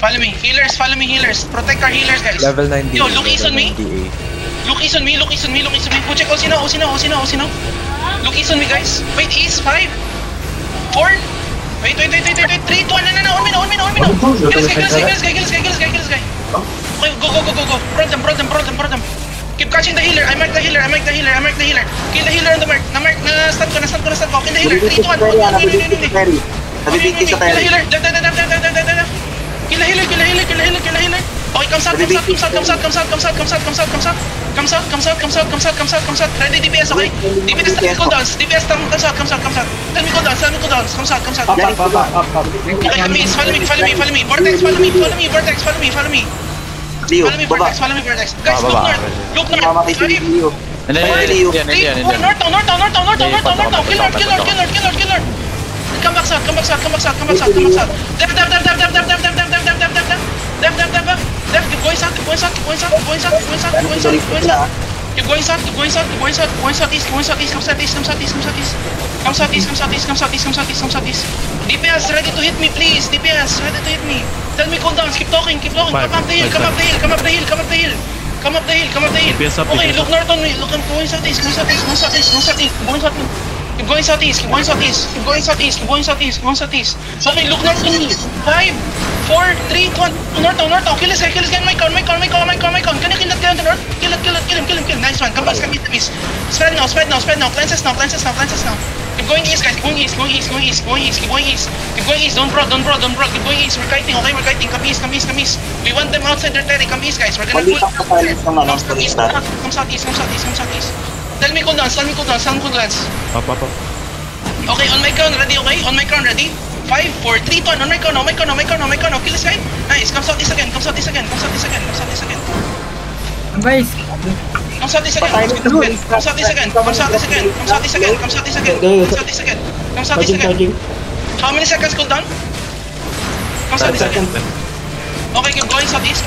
Follow me, healers, follow me, healers. Protect our healers, guys. Level 9 DA. Yo, look east on me. Look east on me, look east on me, look east on me. Who check Osino. Look east on me, guys. Wait, east, 5, 4. Wait, 3, 2, 1, no, 1 minute. Kill this guy. Okay, go. Prod them. Keep catching the healer. I mark the healer. Kill the healer on the mark. Na-stun ko. Kill the healer. 3, 2, 1. Nabibigti sa Kill the tayo. healer. Kill the healer. Okay, comes out. Ready, DPS, okay? DPS, tell me cooldowns. Comes out. Tell me cooldowns. Comes out. Okay, Kamis, follow me. Vortex, follow me. Leo, baba. Follow me, Vortex. Guys, look north. Mamamatay si Leo. North town. Killer. Come back south. Def. Keep going south. Keep going south. East. Come southeast. DPS, ready to hit me, please. Tell me cooldowns. Keep talking. Come up the hill. Okay, look north on me. Going southeast. Keep going southeast. Okay, look north on me. 5, 4, 3, 2, 1. North town. Kill this guy. My con. Can you kill that guy on the north? Kill. Nice one. Come east. Spread now. Cleanses now. Keep going east, guys. Keep going east. Don't broad. Keep going east. We're kiting. Come east. We want them outside their territory. Come east, guys. We're gonna pull. Come southeast. Tell me cooldowns. Up. Okay, on my crown, ready, okay? 5, 4, 3, 2, 1, on my crown. Kill this guy. Nice, come southeast again. Guys. Come southeast again. How many seconds cooldown? Come southeast again. Okay, keep going southeast.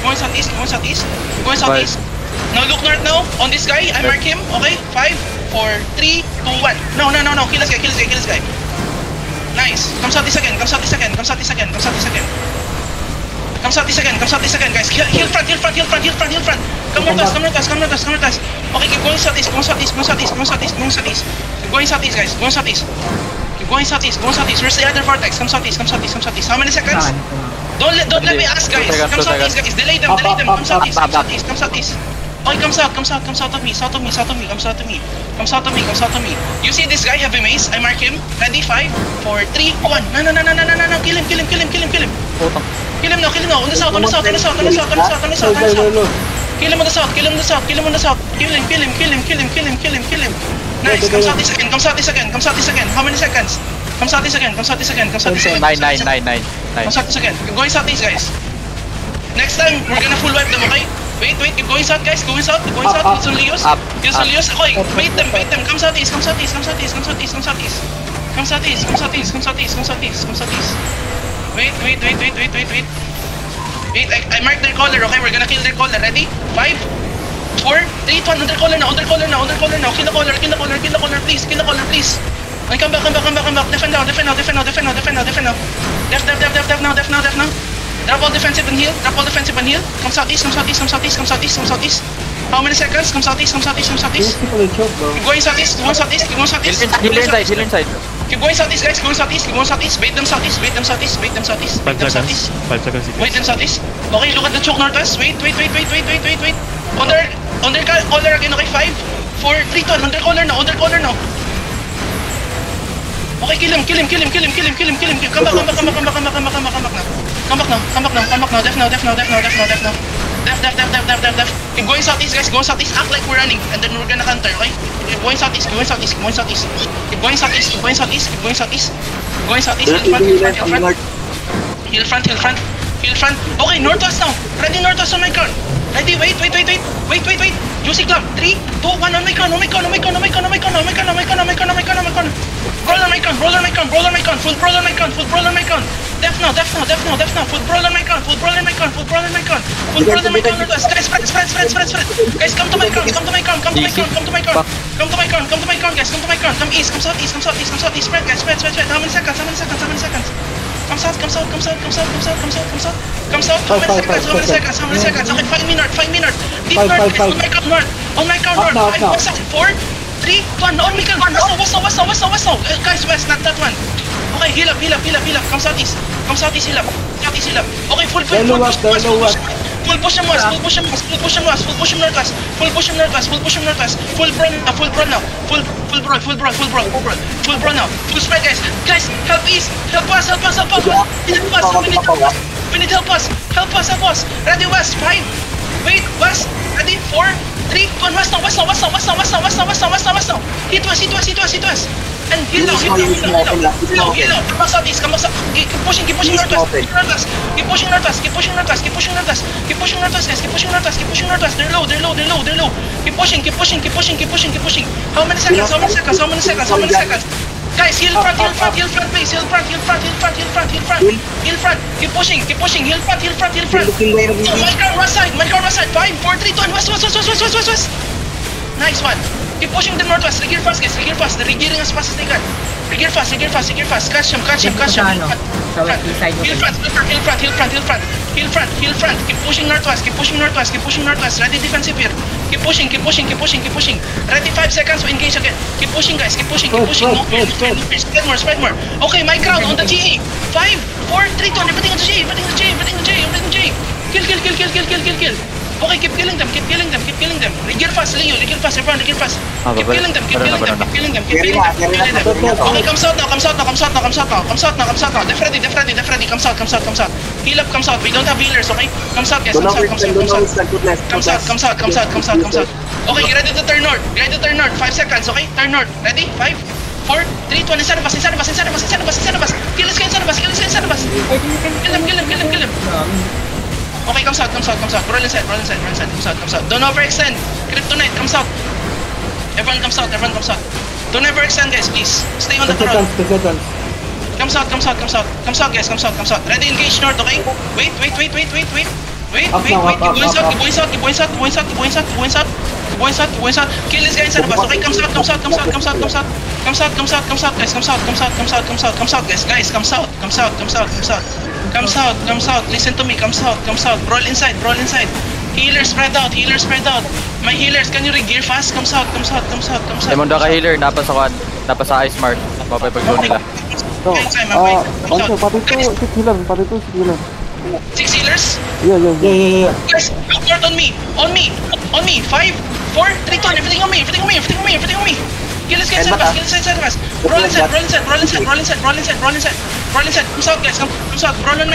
Now look north now. On this guy, I mark him. Okay, 5, 4, 3, 2, 1. No. Kill this guy. Nice. Come southeast again, guys. Heal front. Come north us. Okay, keep going southeast. Keep going southeast. Where's the other vortex? Come southeast. How many seconds? Don't let me ask, guys. Come southeast, guys. Delay them. Come southeast. Okay, come south of me. Come south of me. You see this guy, heavy mace? I mark him. Ready? 5, 4, 3, 1. No. Kill him. Kill him now. On the south. Kill him on the south. Kill him. Nice. Come southeast again. How many seconds? Come southeast again. 9. Come southeast again. Keep going southeast, guys. Next time, we're gonna full wipe them, okay? Wait, keep going south, guys. Kill some Leos. Okay, bait them. Come southeast. Wait. I marked their collar, okay? We're gonna kill their collar. Ready? 5, 4, 3, 2, 1. Under collar now. Kill the collar, please. Okay, come back. Defend now. Def now. Drop all defensive and heal. Come southeast. How many seconds? Come southeast. Keep going southeast. Heal inside. Keep going southeast, guys. Bait them southeast. 5 seconds. Wait them southeast. Okay, look at the choke northwest. Wait. Under collar again, okay? 5, 4, 3, 2, 1. Under collar now. Okay, kill him. Come back now. Def now. Keep going southeast, guys. Go southeast. Act like we're running, and then we're gonna counter, okay? Keep going southeast. Keep going southeast. Heal front. Okay, northwest now. Ready northwest on my crown. Ready, wait. Juicy club. 3, 2, 1 on my crown. Roll on my crown. Full brawl on my crown. Def now. Full brawl on my crown. Guys, spread. Guys, come to my crown. Guys. Come east. Come southeast. Spread, guys. Spread. How many seconds? Come south. Come south. How many seconds? How many seconds? How many seconds? Okay, 5 minutes. 5 minutes. Deep north, guys. On my count north. On my count north. 5, 4, 3, 2, 1. On me count. West now. Guys, west, not that one. Okay, heal up. Come southeast. Heal up. Okay, full push him west. Full push him northwest. Full brawl now. Full brawl now. Full spread, guys. Guys, help east. Help us. We need help us. Ready, west. 5. Wait, west. Ready, 4, 3, 2, 1. West now. Hit west. And heal out. Come back southeast. Keep pushing northwest. Keep pushing northwest, guys. Keep pushing northwest. They're low. Keep pushing. How many seconds? Guys, heal front, please. Heal front. Keep pushing. Heal front. Oh, my car, right side. 5, 4, 3, 2, 1. West. Nice one. Keep pushing the northwest. Regear fast, guys. They're regearing as fast as they can. Regear fast. Catch him. Heal front. Keep pushing northwest. Ready defensive here. Keep pushing. Ready 5 seconds to engage again. Keep pushing, guys. No, spread more. Okay, my crowd on the GA. 5, 4, 3, 2, everything on the GA. Kill. Okay, keep killing them. Regear fast, Leo. Everyone, regear fast. Keep killing them. Okay, come south now. Def ready. Come south. Heal up, come south. We don't have healers, okay? Come south, guys. Come south. Okay, get ready to turn north. 5 seconds, okay? Turn north. Ready? 5, 4, 3, 2, 1. Inside of us. Kill this guy inside of us. Kill him. Okay, come south. Roll inside. Come south. Don't overextend. Kryptonite, come south. Everyone come south. Don't overextend, guys, please. Stay on the front. Come south, guys. Come south. Ready, engage north, okay? Wait. Keep going south. Kill this guy inside of us, okay? Come south, guys. Come south. Listen to me. Come south. Roll inside. Healers spread out. My healers, can you regear fast? Come south. Lemon ka healer, napa sa Ice Mart. Mapapag-load nila. Pati to, 6 healer. 6 healers? Yeah. Guys, look north on me. 5, 4, 3, 2, everything on me. Kill this guy inside of us. Roll inside. Come south, guys. Come south. Roll on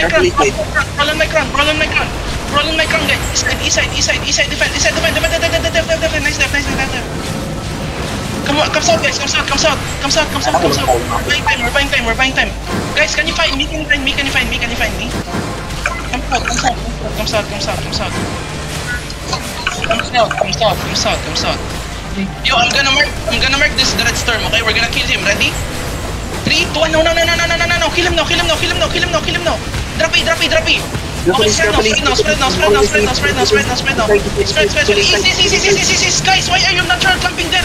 my crown, guys. East side. Defend. Nice defend. Come south, guys. Come south. We're buying time. Guys, can you find me? Can you find me? Come south. Yo, I'm gonna mark this Dread Storm, okay? We're gonna kill him. Ready? 3, 2, 1. No. Kill him now. Drop it. Okay, spread now. Easy. Guys, why are you natural camping there?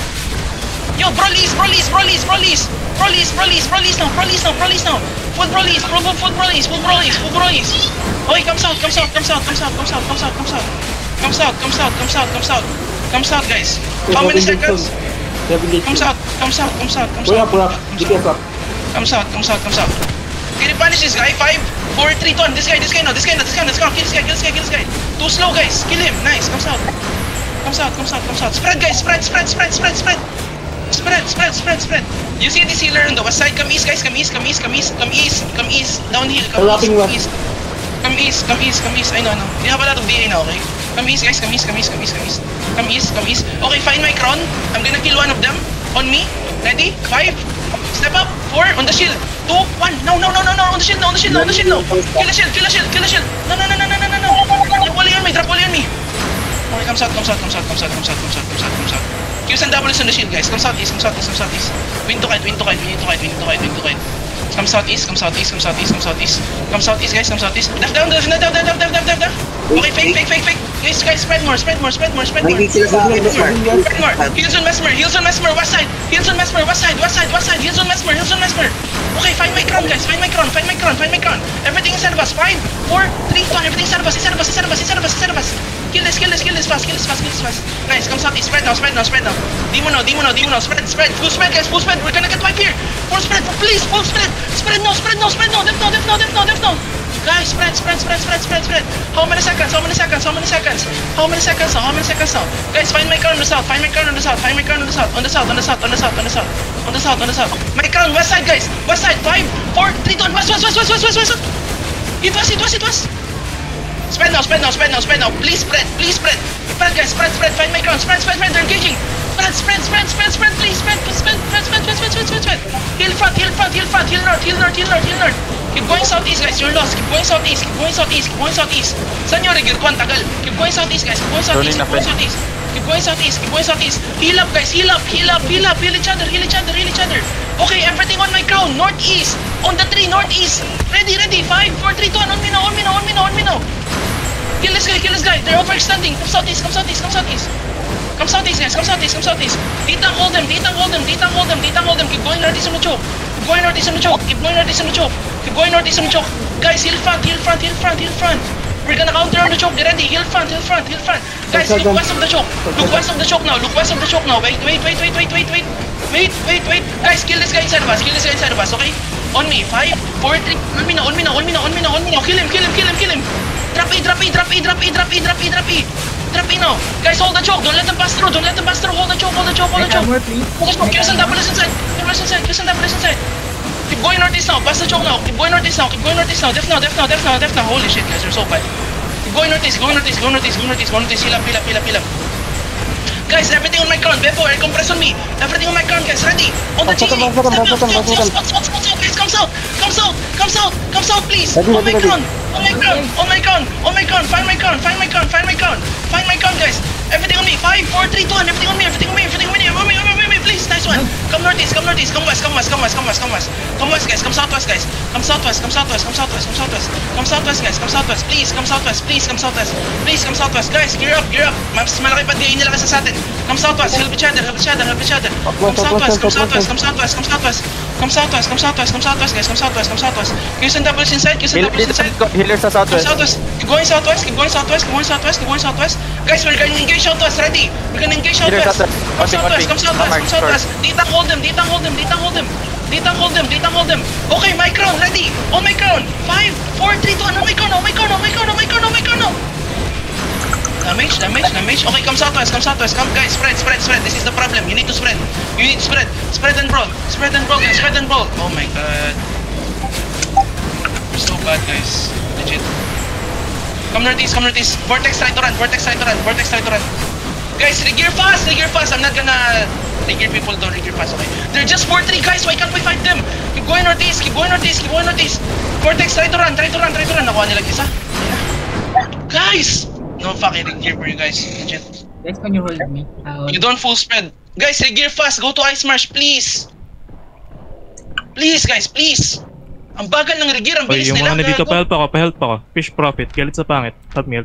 Yo, Broly's now. Full Broly's. Okay, come south. Come south, guys. How many seconds? Come south. Come south. Can you punish this guy? 5, 4, 3, 2, 1. This guy. No. Kill this guy. Too slow, guys. Kill him. Nice. Come south. Spread, guys. Spread. You see this healer on the west side? Come east, guys. Come east. Downhill. Come east. I know. We have a lot of DA now, okay? Come east, guys. Come east. Okay, find my crown. I'm gonna kill one of them. On me. Ready? 5. Step up. 4. On the shield. 2, 1. No. On the shield. No. Kill the shield. No. Drop volley on me. Okay, come south. Q's and W's on the shield, guys. Come southeast. We need to kite. Come southeast, guys. Come southeast. Left down. Okay, fake. Guys, spread more. May weak sila sa akin, Mesmer. Spread more. Heals on Mesmer, west side. Heals on Mesmer, west side. Heals on Mesmer. Okay, find my crown, guys. Find my crown. Everything is ahead of us. 5, 4, 3, 2, 1. Everything is ahead of us. Kill this fast. Nice, come southeast. Spread now. Demon now. Spread. Full spread, guys. We're gonna get wipe here. Full spread, please. Full spread. Spread now. Def now. Guys, spread. How many seconds now? Guys, find my crown on the south. On the south. My crown, west side, guys. West side. 5, 4, 3, 2, 1. West. It was. Spread now. Please spread. Spread, guys. Spread. Find my crown. Spread. They're engaging. Spread. Please spread. Heal front. Heal north. Keep going southeast, guys. You're lost. Keep going southeast. Saan yung Rigir Kwan? Tagal. Keep going southeast, guys. Keep going southeast. Heal up, guys. Heal each other. Okay, everything on my crown. Northeast. On the tree, northeast. Ready. 5, 4, 3, 2, 1. On me now. Kill this guy. They're overextending. Come southeast, guys. Come southeast. Ditang hold them. Keep going northeast on the choke. Guys, heal front. We're gonna counter on the choke. Get ready. Heal front. Guys, look west of the choke. Now. Wait. Guys, kill this guy inside of us. Okay? On me. 5, 4, 3. On me now. Kill him. Drop E now. Guys, hold the choke. Don't let them pass through. Hold the choke. Kill and double inside. Keep going northeast now. Pass the choke now. Keep going northeast now. Def now. Holy shit, guys, you're so bad. Keep going northeast. Heal up. Guys, everything on my crown. Beppo, air compress on me. Everything on my crown, guys. Ready. On the GG. Guys, come south, please. On my crown. Find my crown, guys. Everything on me. 5, 4, 3, 2, 1. Everything on me. Please. Nice one. Come northeast. Come west, guys. Come southwest, guys. Come southwest. Please, come southwest. Guys, gear up. Mas malaki pa din nila kasi sa atin. Come southwest. Help each other. Come southwest, guys. Kills and doubles inside. Healer sa southwest. Keep going southwest. Guys, we're gonna engage southwest. Ready? We're gonna engage southwest. Come southwest. Ditang hold them. Okay, my crown, ready. On my crown. 5, 4, 3, 2, 1. On my crown now. Damage. Okay, come southwest. Come, guys, spread. This is the problem. You need to spread. Spread and brawl, guys. Oh my god. We're so bad, guys. Legit. Come northeast. Vortex try to run. Guys, regear fast. I'm not gonna regear people, don't regear fast, okay? They're just 4-3, guys. Why can't we fight them? Keep going northeast. Vortex, try to run. Nakuha nila isa. Guys! No fucking regear for you guys. Legit. Guys, can you hold me? You don't full spread. Guys, regear fast. Go to Ice Marsh, please. Guys, please. Ang bagal ng regear, ang bilis nila. Yung mga nandito, pa-help ako. Fish profit, galit sa pangit. Help me.